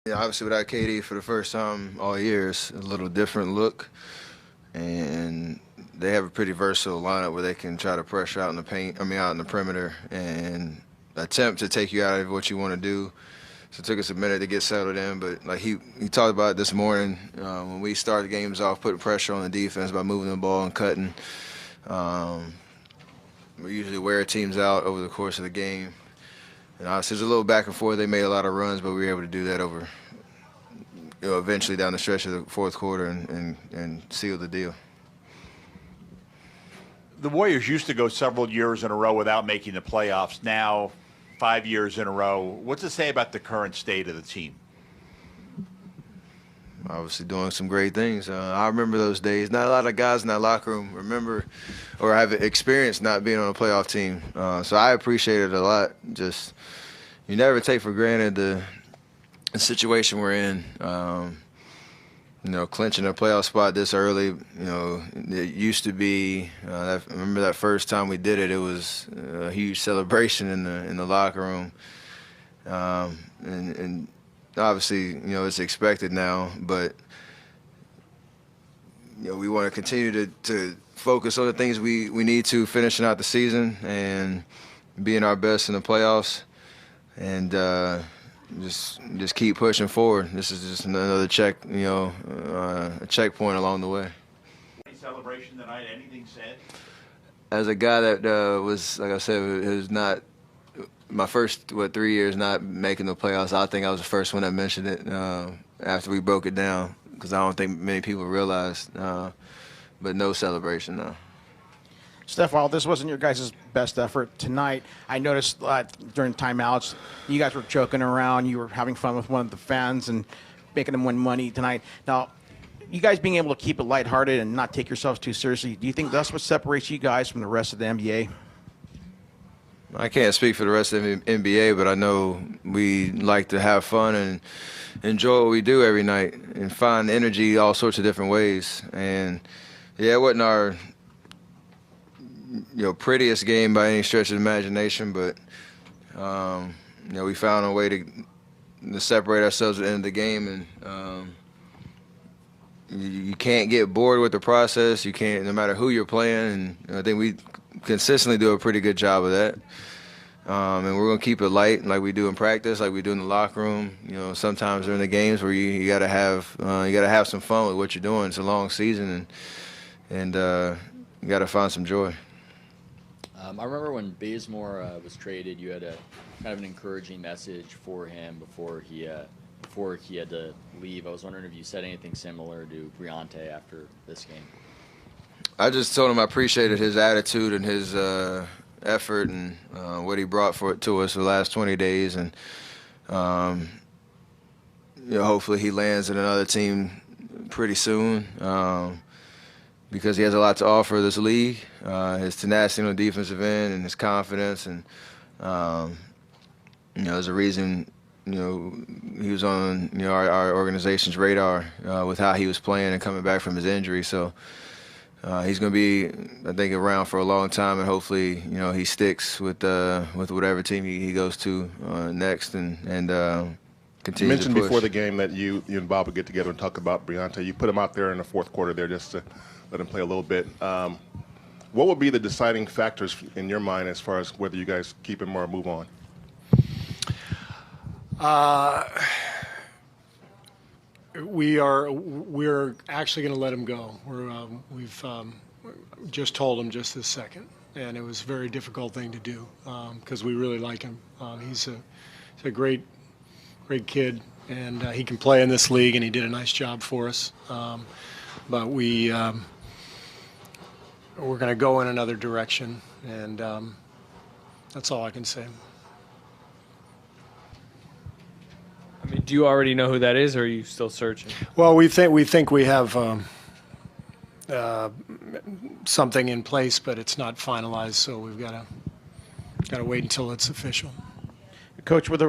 Yeah, obviously without KD for the first time all year, it's a little different look, and they have a pretty versatile lineup where they can try to pressure out in the paint. I mean, out in the perimeter, and attempt to take you out of what you want to do. So it took us a minute to get settled in, but like he talked about it this morning when we started games off, putting pressure on the defense by moving the ball and cutting. We usually wear teams out over the course of the game. And obviously, there's a little back and forth. They made a lot of runs, but we were able to do that over, eventually down the stretch of the fourth quarter and seal the deal. The Warriors used to go several years in a row without making the playoffs. Now, 5 years in a row. What's it say about the current state of the team? Obviously doing some great things. I remember those days. Not a lot of guys in that locker room remember or have experienced not being on a playoff team. So I appreciate it a lot. Just you never take for granted the situation we're in. Clinching a playoff spot this early, it used to be, I remember that first time we did it, it was a huge celebration in the locker room. And obviously, it's expected now, but, we want to continue to focus on the things we need to finishing out the season and being our best in the playoffs and just keep pushing forward. This is just another a checkpoint along the way. Any celebration tonight? Anything said? As a guy that was, like I said, was not my first 3 years not making the playoffs. I think I was the first one that mentioned it after we broke it down because I don't think many people realized. But no celebration, no. Steph, while this wasn't your guys' best effort tonight, I noticed during timeouts, you guys were joking around. You were having fun with one of the fans and making them win money tonight. Now, you guys being able to keep it lighthearted and not take yourselves too seriously, do you think that's what separates you guys from the rest of the NBA? I can't speak for the rest of the NBA, but I know we like to have fun and enjoy what we do every night and find energy all sorts of different ways. And, yeah, it wasn't our prettiest game by any stretch of the imagination, but we found a way to separate ourselves at the end of the game, and you can't get bored with the process. You can't, no matter who you're playing, and I think we consistently do a pretty good job of that. And we're gonna keep it light, like we do in practice, like we do in the locker room. Sometimes during the games where you gotta have some fun with what you're doing. It's a long season, and you gotta find some joy. I remember when Bazemore was traded, you had a kind of an encouraging message for him before he had to leave. I was wondering if you said anything similar to Briante after this game. I just told him I appreciated his attitude and his effort and what he brought to us for the last 20 days, and hopefully he lands at another team pretty soon. Because he has a lot to offer this league, his tenacity on the defensive end and his confidence, and there's a reason he was on our organization's radar with how he was playing and coming back from his injury. So he's going to be, I think, around for a long time, and hopefully he sticks with whatever team he goes to next and continue. You mentioned to push. before the game that you and Bob would get together and talk about Briante. You put him out there in the fourth quarter there just to let him play a little bit. What would be the deciding factors in your mind as far as whether you guys keep him or move on? We're actually going to let him go. We've just told him just this second, and it was a very difficult thing to do because we really like him. He's a great kid, and he can play in this league, and he did a nice job for us. But we're going to go in another direction, and that's all I can say. I mean, do you already know who that is, or are you still searching? Well, we think we have something in place, but it's not finalized, so we've got to wait until it's official. Coach, with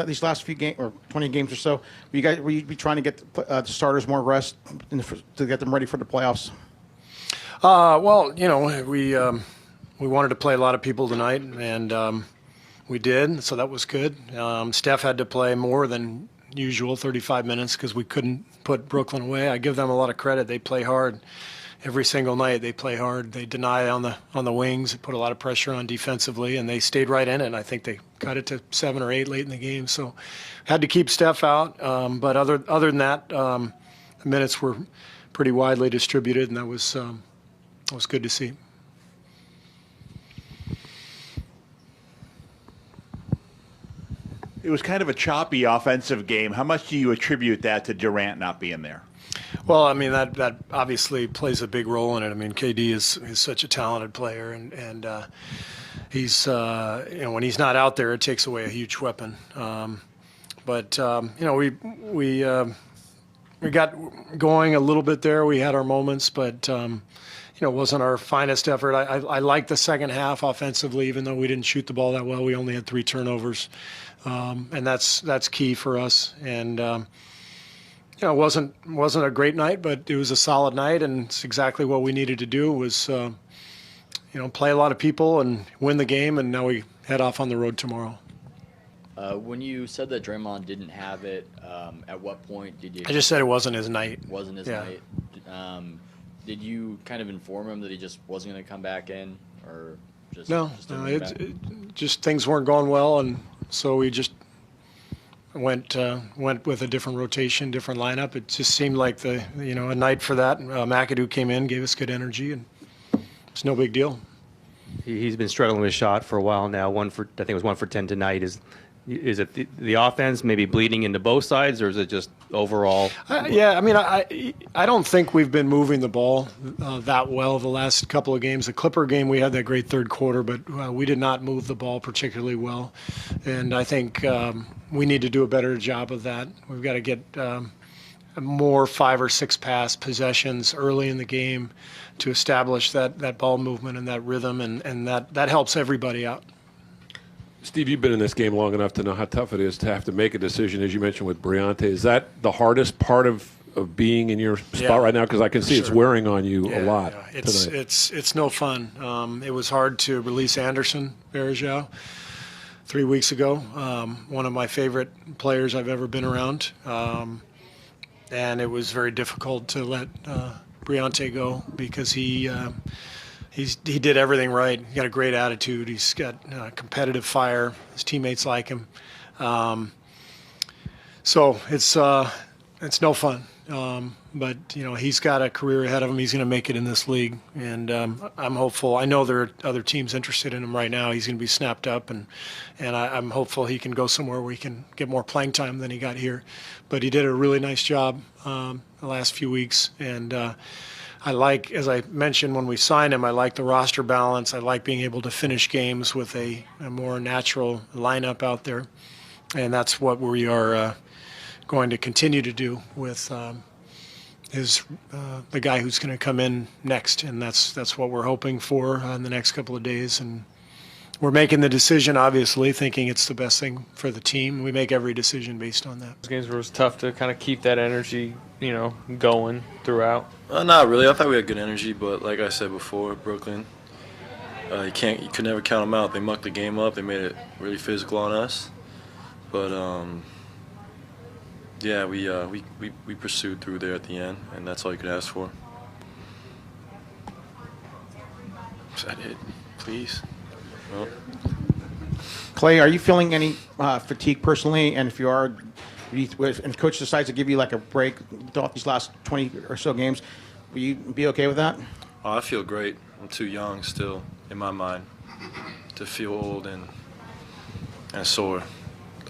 these last few games or 20 games or so, will you be trying to get the starters more rest to get them ready for the playoffs? Well, we wanted to play a lot of people tonight, and we did, so that was good. Steph had to play more than usual 35 minutes because we couldn't put Brooklyn away. I give them a lot of credit. They play hard. Every single night they play hard. They deny on the wings, put a lot of pressure on defensively, and they stayed right in it. And I think they got it to 7 or 8 late in the game. So had to keep Steph out. But other than that, the minutes were pretty widely distributed, and that was good to see. It was kind of a choppy offensive game. How much do you attribute that to Durant not being there? Well, I mean, that obviously plays a big role in it. I mean, KD is such a talented player, and he's when he's not out there, it takes away a huge weapon. But we got going a little bit there. We had our moments, but it wasn't our finest effort. I liked the second half offensively, even though we didn't shoot the ball that well. We only had 3 turnovers, and that's key for us. And it wasn't a great night, but it was a solid night, and it's exactly what we needed to do was play a lot of people and win the game. And now we head off on the road tomorrow. When you said that Draymond didn't have it, at what point did you? I just said it wasn't his night. Wasn't his night. Did you kind of inform him that he just wasn't going to come back in, or just just things weren't going well, and so we just went with a different rotation, different lineup. It just seemed like a night for that. McAdoo came in, gave us good energy, and it's no big deal. He's been struggling with a shot for a while now. I think it was 1 for 10 tonight. Is it the offense maybe bleeding into both sides, or is it just overall? I don't think we've been moving the ball that well the last couple of games. The Clipper game, we had that great third quarter, but we did not move the ball particularly well. And I think we need to do a better job of that. We've got to get more 5 or 6 pass possessions early in the game to establish that ball movement and that rhythm, and that helps everybody out. Steve, you've been in this game long enough to know how tough it is to have to make a decision, as you mentioned with Briante. Is that the hardest part of being in your spot right now? Because I can see it's wearing on you a lot tonight. It's no fun. It was hard to release Anderson Varejao 3 weeks ago, one of my favorite players I've ever been around. And it was very difficult to let Briante go because he did everything right. He got a great attitude. He's got competitive fire. His teammates like him. So it's no fun. But he's got a career ahead of him. He's going to make it in this league, and I'm hopeful. I know there are other teams interested in him right now. He's going to be snapped up, and I'm hopeful he can go somewhere where he can get more playing time than he got here. But he did a really nice job the last few weeks, and I like, as I mentioned when we signed him, I like the roster balance. I like being able to finish games with a more natural lineup out there, and that's what we are going to continue to do with the guy who's going to come in next, and that's what we're hoping for in the next couple of days. And we're making the decision, obviously, thinking it's the best thing for the team. We make every decision based on that. Those games where it was tough to kind of keep that energy, going throughout. Not really. I thought we had good energy, but like I said before, Brooklyn, you could never count them out. They mucked the game up. They made it really physical on us, but we pursued through there at the end, and that's all you could ask for. Is that it? Please. Well. Klay, are you feeling any fatigue personally? And if you are, and coach decides to give you like a break off these last 20 or so games, will you be okay with that? Oh, I feel great. I'm too young still, in my mind, to feel old and sore.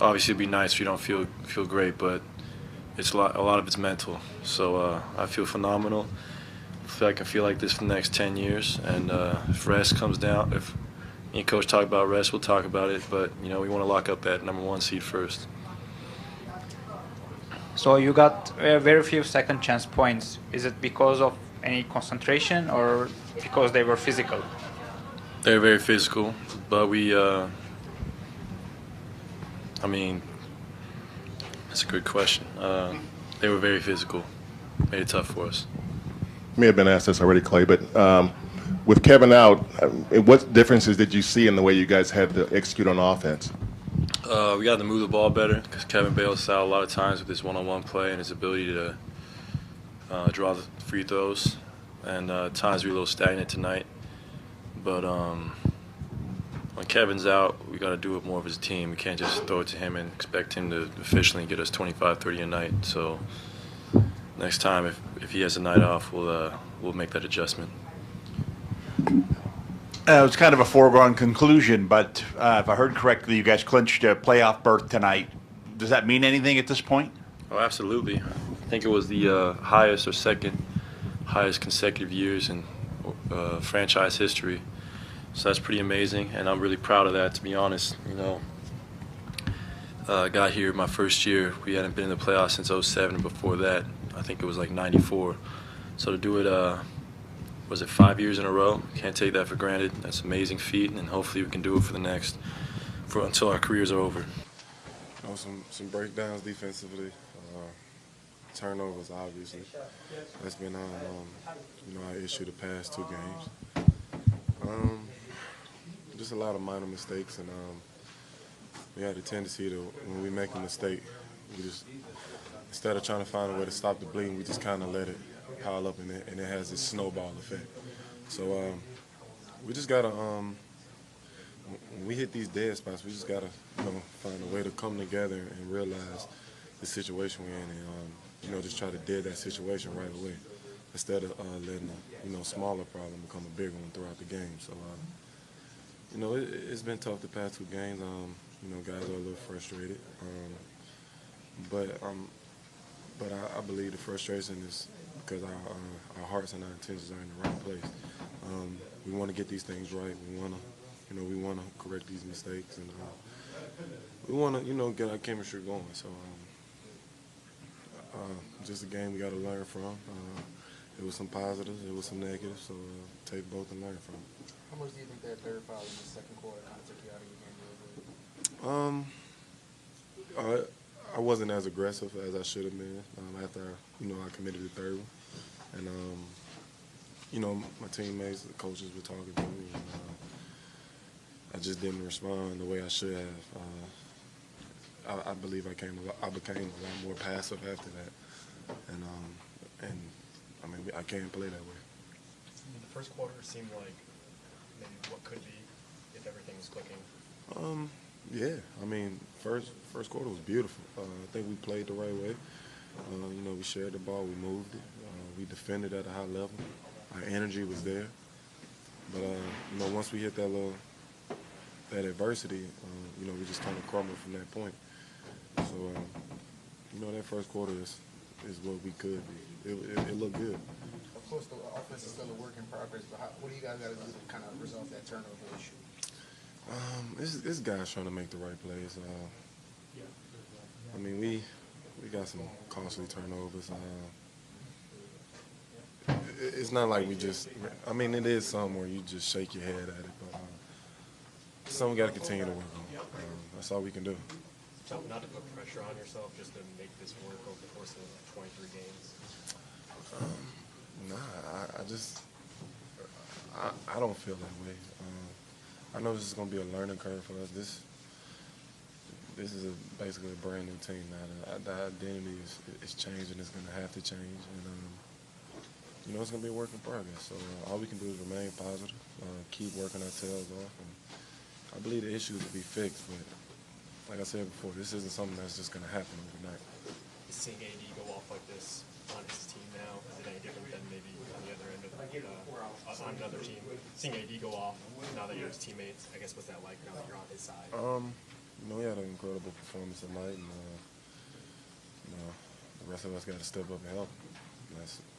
Obviously, it'd be nice if you don't feel great, but it's a lot of it's mental. So I feel phenomenal. I feel I can feel like this for the next 10 years. And if rest comes down, if me and coach talk about rest, we'll talk about it. But we want to lock up that number 1 seed first. So you got very few second chance points. Is it because of any concentration or because they were physical? They're very physical, but we. That's a good question. They were very physical, made it tough for us. May have been asked this already, Klay, but with Kevin out, what differences did you see in the way you guys had to execute on offense? We got to move the ball better because Kevin bailed us out a lot of times with his one-on-one play and his ability to draw the free throws. And at times we were a little stagnant tonight. But when Kevin's out, we got to do it more of as a team. We can't just throw it to him and expect him to efficiently get us 25, 30 a night. So next time, if he has a night off, we'll make that adjustment. It was kind of a foregone conclusion, but if I heard correctly, you guys clinched a playoff berth tonight. Does that mean anything at this point? Oh, absolutely. I think it was the highest or second highest consecutive years in franchise history. So that's pretty amazing, and I'm really proud of that, to be honest. You know, I got here my first year. We hadn't been in the playoffs since '07, and before that, I think it was like '94. So to do it, was it 5 years in a row? Can't take that for granted. That's an amazing feat, and hopefully we can do it for the next, until our careers are over. You know, some breakdowns defensively, turnovers obviously. That's been our issue the past 2 games. Just a lot of minor mistakes, and we had a tendency to, when we make a mistake, we just, instead of trying to find a way to stop the bleeding, we just kind of let it pile up, and it has this snowball effect. So we just gotta, when we hit these dead spots, we just gotta, find a way to come together and realize the situation we're in, and just try to dead that situation right away, instead of letting a smaller problem become a bigger one throughout the game. So it's been tough the past 2 games. Guys are a little frustrated, but I believe the frustration is because our hearts and our intentions are in the right place. We want to get these things right. We want to correct these mistakes, and we want to get our chemistry going. So just a game we got to learn from. It was some positives, it was some negatives, so take both and learn from it. How much do you think that third foul in the second quarter kind of took you out of your game? I wasn't as aggressive as I should have been after I committed the third one, and my teammates, the coaches were talking to me, and I just didn't respond the way I should have. I believe I became a lot more passive after that, and I can't play that way. The first quarter seemed like maybe what could be if everything was clicking. Yeah, first quarter was beautiful. I think we played the right way. We shared the ball, we moved it, we defended at a high level. Our energy was there, but once we hit that adversity, we just kind of crumbled from that point. So, that first quarter is what we could be. It looked good. Of course, the offense is still a work in progress, but what do you guys got to do to kind of resolve that turnover issue? This guy's trying to make the right plays. We got some costly turnovers. It's not like we just. It is some where you just shake your head at it, but something we got to continue to work on. That's all we can do. So not to put pressure on yourself, just to make this work over the course of 23 games. I don't feel that way. I know this is going to be a learning curve for us. This is basically a brand new team now. The identity is changing. It's going to have to change, and it's going to be a work in progress. So all we can do is remain positive, keep working our tails off, and I believe the issues will be fixed. But like I said before, this isn't something that's just going to happen overnight. Is seeing AD go off like this on his team now, is it any different than maybe on the other end of on another team? Seeing AD go off now that you're his teammates, I guess, what's that like now that you're on his side? He had an incredible performance tonight, and the rest of us got to step up and help. That's